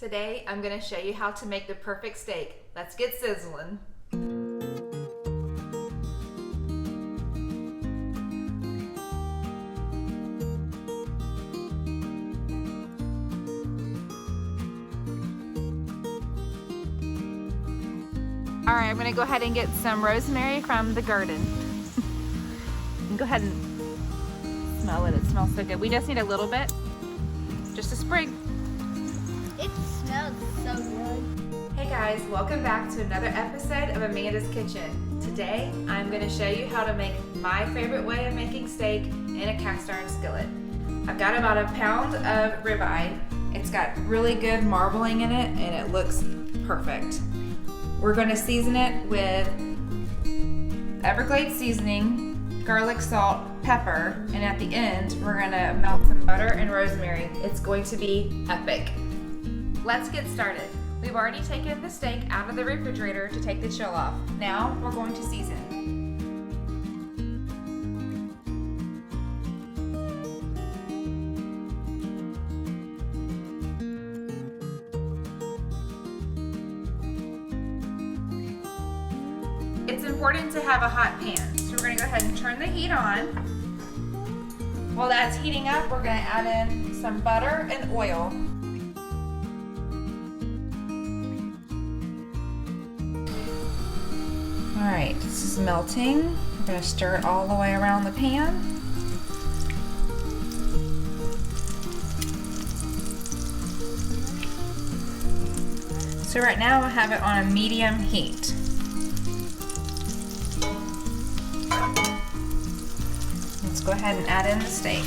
Today, I'm going to show you how to make the perfect steak. Let's get sizzling. All right, I'm going to go ahead and get some rosemary from the garden. And go ahead and smell it. It smells so good. We just need a little bit, just a sprig. It smells so good. Hey guys, welcome back to another episode of Amanda's Kitchen. Today, I'm going to show you how to make my favorite way of making steak in a cast iron skillet. I've got about a pound of ribeye. It's got really good marbling in it and it looks perfect. We're going to season it with Everglades seasoning, garlic, salt, pepper, and at the end, we're going to melt some butter and rosemary. It's going to be epic. Let's get started. We've already taken the steak out of the refrigerator to take the shell off. Now we're going to season. It's important to have a hot pan, so we're going to go ahead and turn the heat on. While that's heating up, we're going to add in some butter and oil. Alright, this is melting. We're going to stir it all the way around the pan. So right now I have it on a medium heat. Let's go ahead and add in the steak.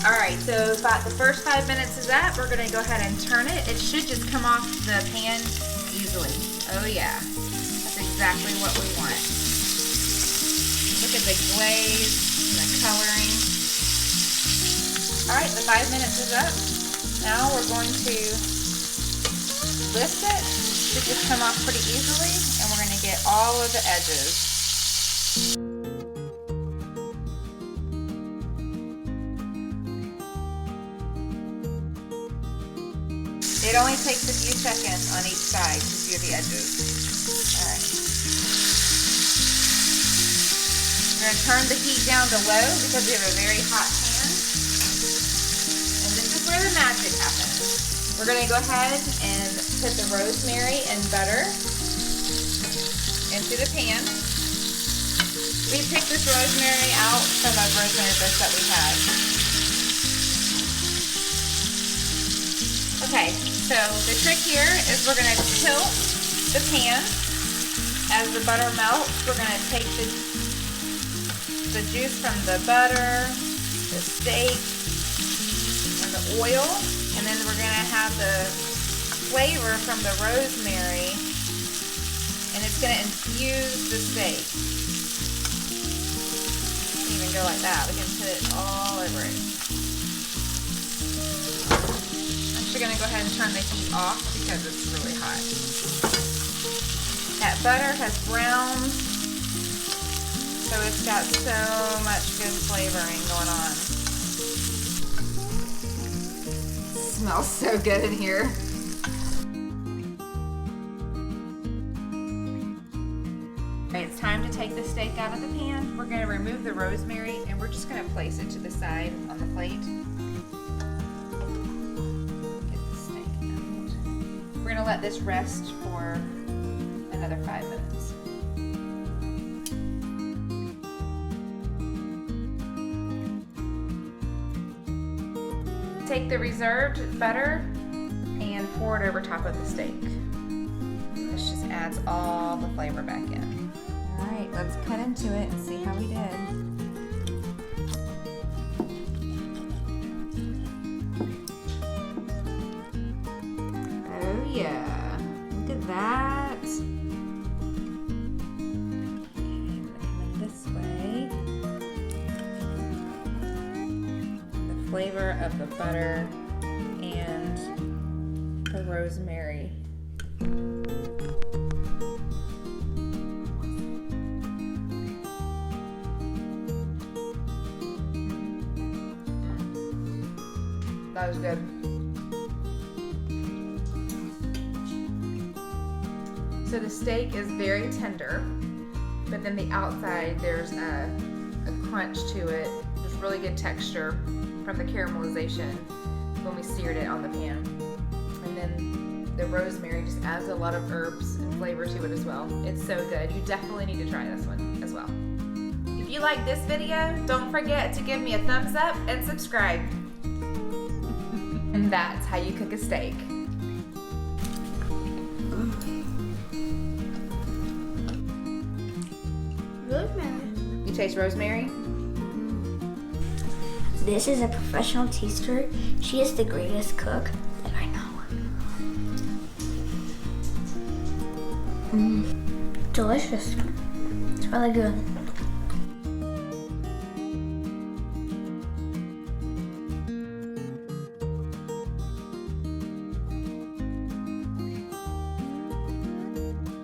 Alright, so about the first 5 minutes is up, we're going to go ahead and turn it. It should just come off the pan easily. Oh yeah, that's exactly what we want. Look at the glaze and the coloring. Alright, the 5 minutes is up. Now we're going to lift it. It should just come off pretty easily, and we're going to get all of the edges. It only takes a few seconds on each side to sear the edges. Alright. We're going to turn the heat down to low because we have a very hot pan. And this is where the magic happens. We're going to go ahead and put the rosemary and butter into the pan. We picked this rosemary out from a rosemary bush that we had. Okay, so the trick here is we're going to tilt the pan. As the butter melts, we're going to take the juice from the butter, the steak, and the oil, and then we're going to have the flavor from the rosemary, and it's going to infuse the steak. We can even go like that. We can put it all over it. We're going to go ahead and turn the heat off because it's really hot. That butter has browned, so it's got so much good flavoring going on. It smells so good in here. Alright, it's time to take the steak out of the pan. We're going to remove the rosemary and we're just going to place it to the side on the plate. We're going to let this rest for another 5 minutes. Take the reserved butter and pour it over top of the steak. This just adds all the flavor back in. Alright, let's cut into it and see how we did. Yeah, look at that. Okay, I'm gonna come in this way. The flavor of the butter and the rosemary. That was good. So the steak is very tender, but then the outside there's a crunch to it. There's really good texture from the caramelization when we seared it on the pan. And then the rosemary just adds a lot of herbs and flavor to it as well. It's so good. You definitely need to try this one as well. If you like this video, don't forget to give me a thumbs up and subscribe. And that's how you cook a steak. Rosemary. You taste rosemary? This is a professional taster. She is the greatest cook that I know. Delicious. It's really good.